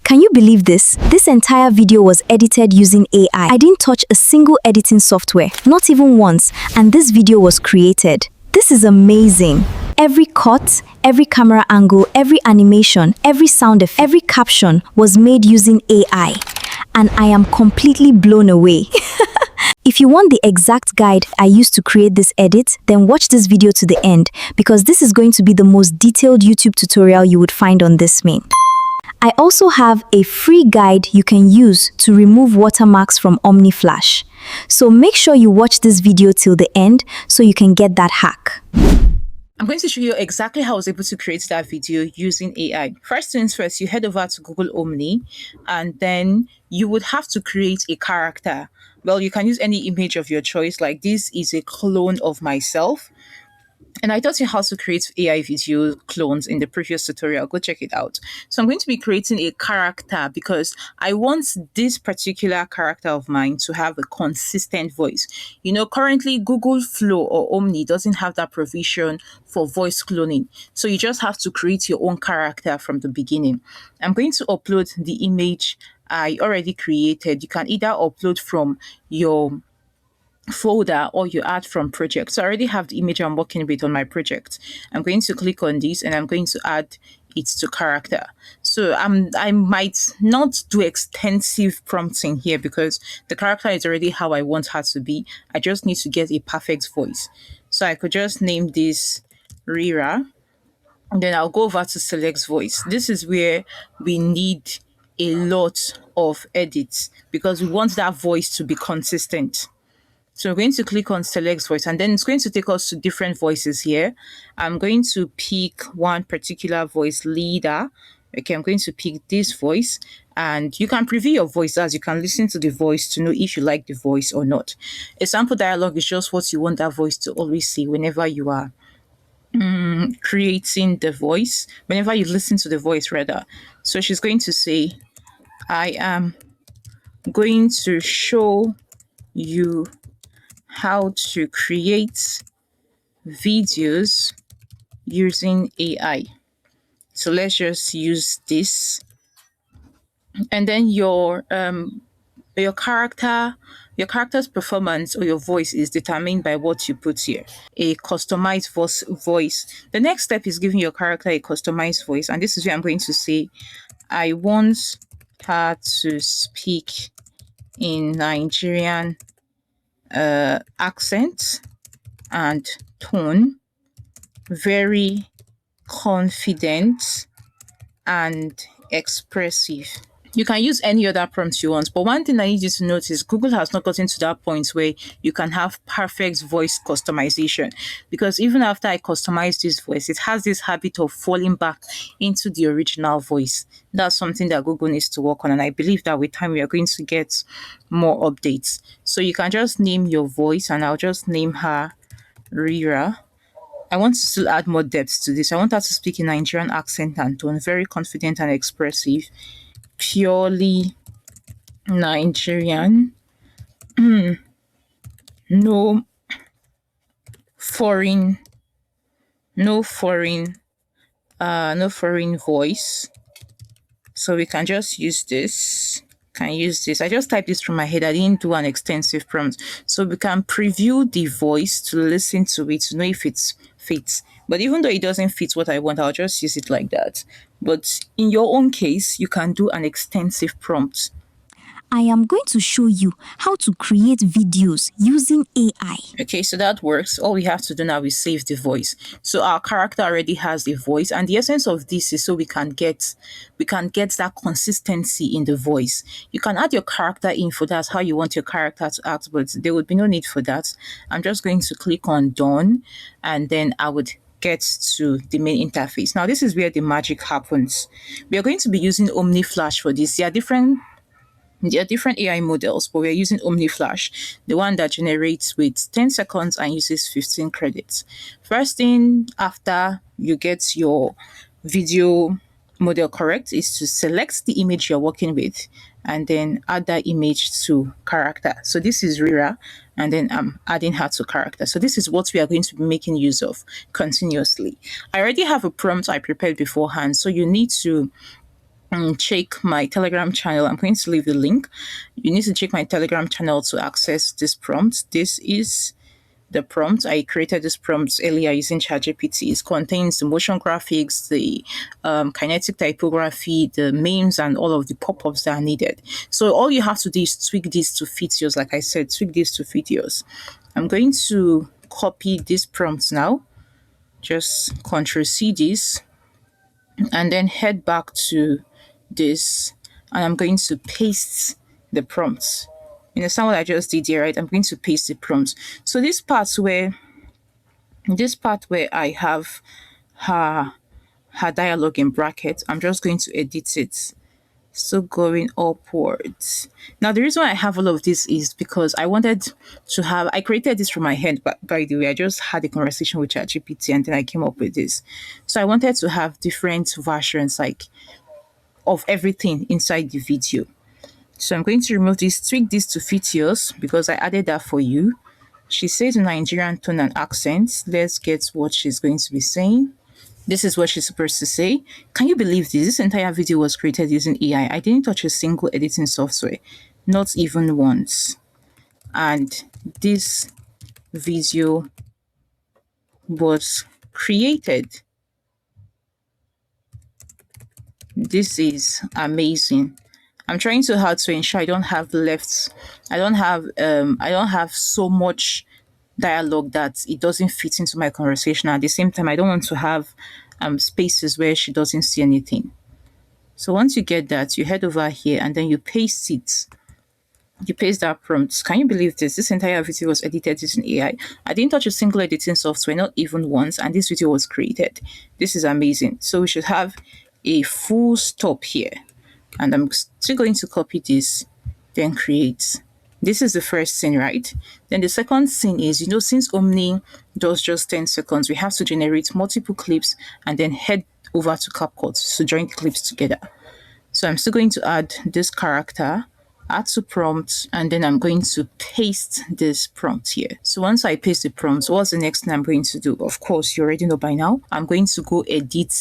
Can you believe this? This entire video was edited using AI. I didn't touch a single editing software, not even once, and this video was created. This is amazing. Every cut, every camera angle, every animation, every sound effect, every caption was made using AI, and I am completely blown away. If you want the exact guide I used to create this edit, then watch this video to the end because this is going to be the most detailed YouTube tutorial you would find on this main. I also have a free guide you can use to remove watermarks from Omni Flash. So make sure you watch this video till the end so you can get that hack. I'm going to show you exactly how I was able to create that video using AI. First things first, you head over to Google Omni and then you would have to create a character. Well, you can use any image of your choice, like this is a clone of myself. And I taught you how to create AI video clones in the previous tutorial. Go check it out. So I'm going to be creating a character because I want this particular character of mine to have a consistent voice. You know, currently Google Flow or Omni doesn't have that provision for voice cloning. So you just have to create your own character from the beginning. I'm going to upload the image I already created. You can either upload from your folder or you add from project. So I already have the image I'm working with on my project. I'm going to click on this and I'm going to add it to character. So I might not do extensive prompting here because the character is already how I want her to be. I just need to get a perfect voice. So I could just name this RIRAH and then I'll go over to select voice. This is where we need a lot of edits because we want that voice to be consistent. So we're going to click on select voice and then it's going to take us to different voices here. I'm going to pick one particular voice, leader. Okay, I'm going to pick this voice and you can preview your voice as you can listen to the voice to know if you like the voice or not. A sample dialogue is just what you want that voice to always say whenever you are creating the voice, whenever you listen to the voice rather. So she's going to say, I am going to show you how to create videos using AI. So let's just use this. And then your character's performance or your voice is determined by what you put here. A customized voice. The next step is giving your character a customized voice. And this is where I'm going to say, I want her to speak in Nigerian accent and tone, very confident and expressive. You can use any other prompts you want, but one thing I need you to notice, Google has not gotten to that point where you can have perfect voice customization because even after I customize this voice, it has this habit of falling back into the original voice. That's something that Google needs to work on, and I believe that with time we are going to get more updates. So you can just name your voice, and I'll just name her RIRAH. I want to still add more depth to this. I want her to speak in Nigerian accent and tone, very confident and expressive, purely Nigerian, no foreign, no foreign voice. So we can just use this. I just typed this from my head. I didn't do an extensive prompt. So we can preview the voice to listen to it to know if it fits. But even though it doesn't fit what I want, I'll just use it like that. But in your own case, you can do an extensive prompt. I am going to show you how to create videos using AI. Okay, so that works. All we have to do now is save the voice. So our character already has the voice, and the essence of this is so we can get that consistency in the voice. You can add your character info. That's how you want your character to act, but there would be no need for that. I'm just going to click on done, and then I would get to the main interface. Now this is where the magic happens. We are going to be using Omni Flash for this. There are different AI models, but we're using Omni Flash, the one that generates with 10 seconds and uses 15 credits. First thing after you get your video model correct is to select the image you're working with and then add that image to character. So this is RIRAH, and then I'm adding her to character. So this is what we are going to be making use of continuously. I already have a prompt I prepared beforehand, so you need to check my Telegram channel. I'm going to leave the link. You need to check my Telegram channel to access this prompt. This is the prompt. I created this prompt earlier using ChatGPT. It contains the motion graphics, the kinetic typography, the memes, and all of the pop-ups that are needed. So all you have to do is tweak this to fit yours. Like I said, tweak this to fit yours. I'm going to copy this prompt now. Just Control C this, and then head back to this, and I'm going to paste the prompts. You understand what I just did here, right? I'm going to paste the prompts. So this part where I have her dialogue in brackets, I'm just going to edit it. So going upwards. Now the reason why I have all of this is because I created this from my head, but by the way, I just had a conversation with ChatGPT and then I came up with this. So I wanted to have different versions like of everything inside the video. So I'm going to remove this, tweak this to fit yours because I added that for you. She says Nigerian tone and accent. Let's get what she's going to be saying. This is what she's supposed to say. Can you believe this? This entire video was created using AI. I didn't touch a single editing software, not even once. And this video was created. This is amazing. I'm trying so hard to ensure I don't have so much dialogue that it doesn't fit into my conversation. At the same time, I don't want to have spaces where she doesn't see anything. So once you get that, you head over here and then you paste it. You paste that prompt. Can you believe this? This entire video was edited using AI. I didn't touch a single editing software, not even once, and this video was created. This is amazing. So we should have a full stop here. And I'm still going to copy this, then create. This is the first scene, right? Then the second scene is, since Omni does just 10 seconds, we have to generate multiple clips and then head over to CapCut to join the clips together. So I'm still going to add this character, add to prompt, and then I'm going to paste this prompt here. So once I paste the prompt, what's the next thing I'm going to do? Of course, you already know by now. I'm going to go edit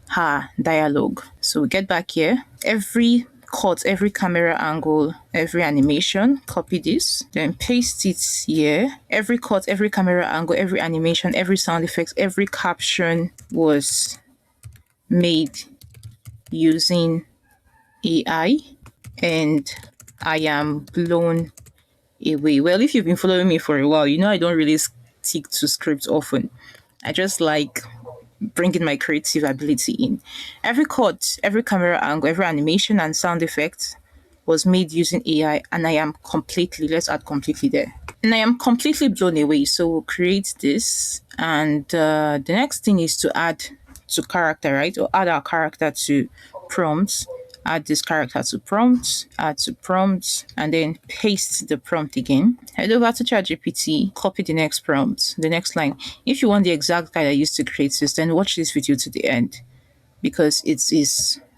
her dialogue. So we get back here. Every cut, every camera angle, every animation, copy this, then paste it here. Every cut, every camera angle, every animation, every sound effects, every caption was made using AI, and I am blown away. Well, if you've been following me for a while, I don't really stick to scripts often. I just like bringing my creative ability in. Every cut, every camera angle, every animation and sound effect was made using AI, and I am let's add completely there. And I am completely blown away. So we'll create this, and the next thing is to add to character, right? Or add our character to prompts. Add this character to prompts, add to prompts, and then paste the prompt again. Head over to ChatGPT, copy the next prompt, the next line. If you want the exact guide I used to create this, then watch this video to the end, because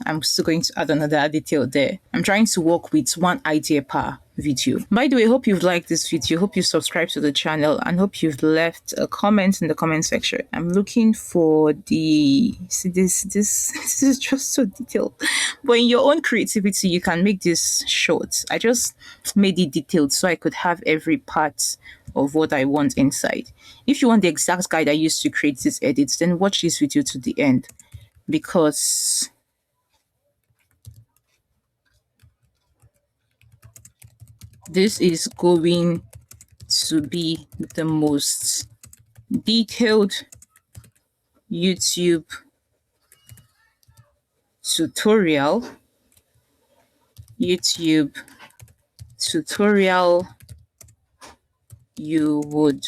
I'm still going to add another detail there. I'm trying to work with one idea per video. By the way, hope you've liked this video, hope you subscribe to the channel, and hope you've left a comment in the comment section. I'm looking for see this is just so detailed, but in your own creativity you can make this short. I just made it detailed so I could have every part of what I want inside. If you want the exact guide I used to create these edits, then watch this video to the end, because this is going to be the most detailed YouTube tutorial you would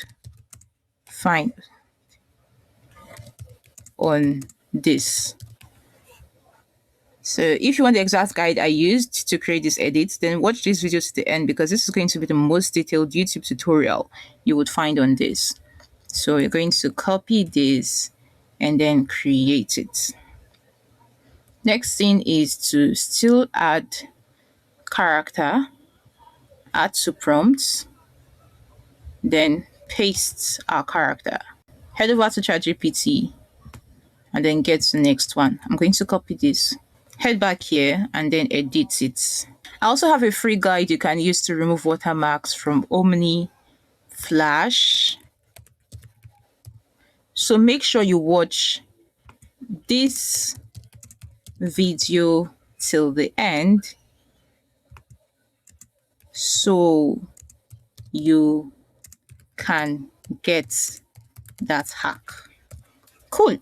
find on this. So if you want the exact guide I used to create this edit, then watch this video to the end, because this is going to be the most detailed YouTube tutorial you would find on this. So you're going to copy this and then create it. Next thing is to still add character, add to prompts, then paste our character. Head over to ChatGPT and then get the next one. I'm going to copy this, Head back here and then edit it. I also have a free guide you can use to remove watermarks from Omni Flash. So make sure you watch this video till the end so you can get that hack. Cool.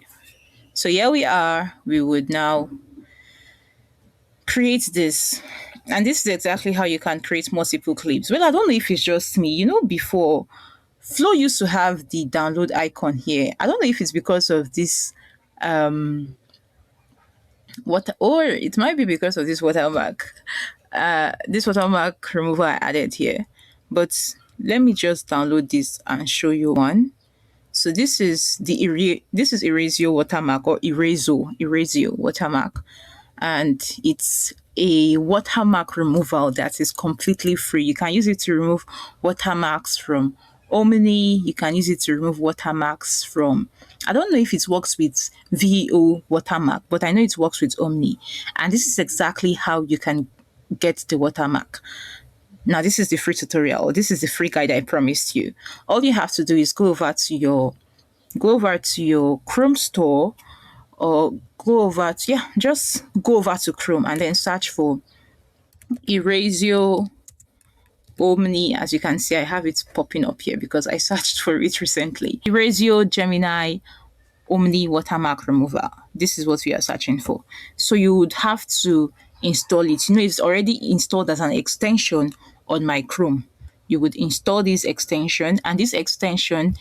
So here we are. We would now create this. And this is exactly how you can create multiple clips. Well, I don't know if it's just me. You know, before Flow used to have the download icon here. I don't know if it's because of this what, or it might be because of this watermark remover I added here. But let me just download this and show you one. So this is this is Erasio watermark, or Erasio watermark, and it's a watermark removal that is completely free. You can use it to remove watermarks from Omni. You can use it to remove watermarks from, I don't know if it works with VO watermark, but I know it works with Omni. And this is exactly how you can get the watermark. Now, this is the free tutorial. This is the free guide I promised you. All you have to do is go over to your Chrome store, or go over to, yeah, just go over to Chrome and then search for Erasio Omni. As you can see, I have it popping up here because I searched for it recently. Erasio Gemini Omni watermark remover. This is what we are searching for. So you would have to install it. You know, it's already installed as an extension on my Chrome. You would install this extension, and this extension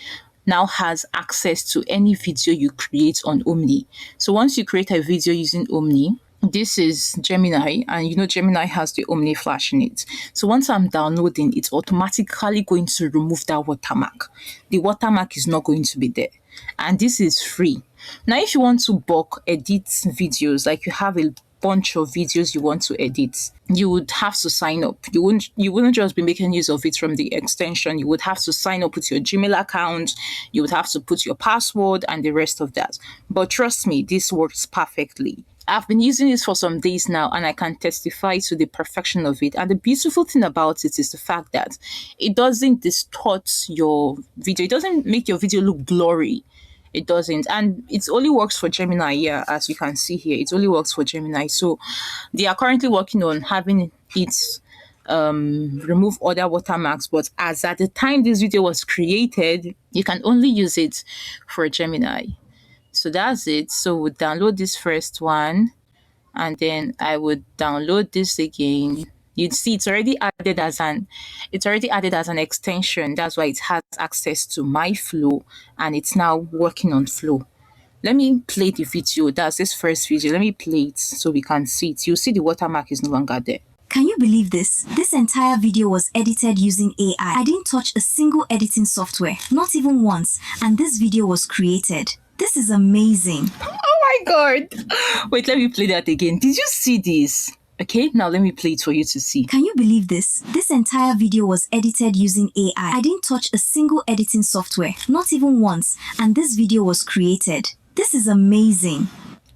now has access to any video you create on Omni. So once you create a video using Omni, this is Gemini, and you know Gemini has the Omni Flash in it. So once I'm downloading, it's automatically going to remove that watermark. The watermark is not going to be there, and this is free. Now, if you want to bulk edit videos, like you have a bunch of videos you want to edit, you would have to sign up. You wouldn't just be making use of it from the extension. You would have to sign up with your Gmail account. You would have to put your password and the rest of that. But trust me, this works perfectly. I've been using this for some days now, and I can testify to the perfection of it. And the beautiful thing about it is the fact that it doesn't distort your video. It doesn't make your video look blurry. It doesn't. And it only works for Gemini here, as you can see here. It only works for Gemini. So they are currently working on having it remove other watermarks. But as at the time this video was created, you can only use it for Gemini. So that's it. So we'll download this first one, and then I would download this again. You'd see it's already added as an extension. That's why it has access to my flow, and it's now working on flow. Let me play the video. That's this first video. Let me play it so we can see it. You'll see the watermark is no longer there. Can you believe this? This entire video was edited using AI. I didn't touch a single editing software, not even once, and this video was created. This is amazing. Oh my god. Wait, let me play that again. Did you see this? Okay, now let me play it for you to see. Can you believe this? This entire video was edited using AI. I didn't touch a single editing software, not even once, and this video was created. This is amazing.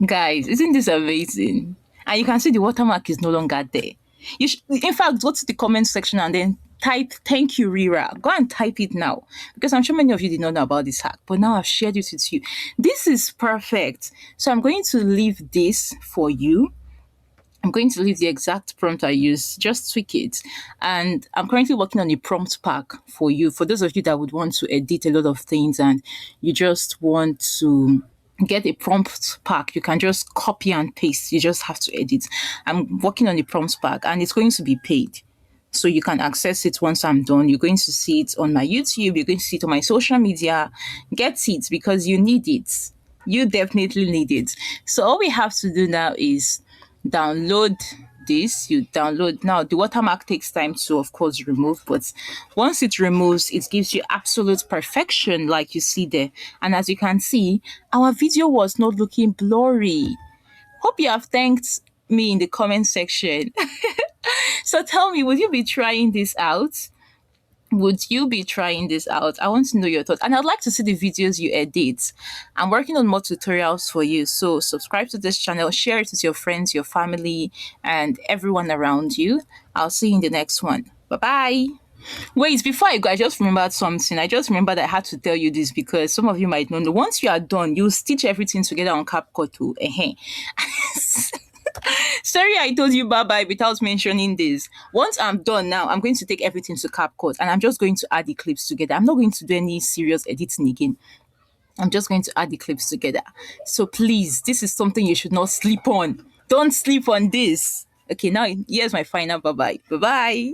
Guys, isn't this amazing? And you can see the watermark is no longer there. In fact, go to the comment section and then type "thank you, RIRAH." Go and type it now, because I'm sure many of you did not know about this hack, but now I've shared it with you. This is perfect. So I'm going to leave this for you. I'm going to leave the exact prompt I use, just tweak it. And I'm currently working on a prompt pack for you, for those of you that would want to edit a lot of things and you just want to get a prompt pack. You can just copy and paste. You just have to edit. I'm working on the prompt pack, and it's going to be paid. So you can access it once I'm done. You're going to see it on my YouTube. You're going to see it on my social media. Get it, because you need it. You definitely need it. So all we have to do now is download this. You download. Now the watermark takes time to, of course, remove, but once it removes, it gives you absolute perfection, like you see there. And as you can see, our video was not looking blurry. Hope you have thanked me in the comment section. So tell me, would you be trying this out? Would you be trying this out? I want to know your thoughts. And I'd like to see the videos you edit. I'm working on more tutorials for you. So subscribe to this channel, share it with your friends, your family, and everyone around you. I'll see you in the next one. Bye bye. Wait, before I go, I just remembered something. I just remembered I had to tell you this because some of you might not know. Once you are done, you'll stitch everything together on CapCut too. Sorry, I told you bye bye without mentioning this. Once I'm done now, I'm going to take everything to CapCut and I'm just going to add the clips together. I'm not going to do any serious editing again. I'm just going to add the clips together. So please, this is something you should not sleep on. Don't sleep on this. Okay, now here's my final bye bye. Bye bye.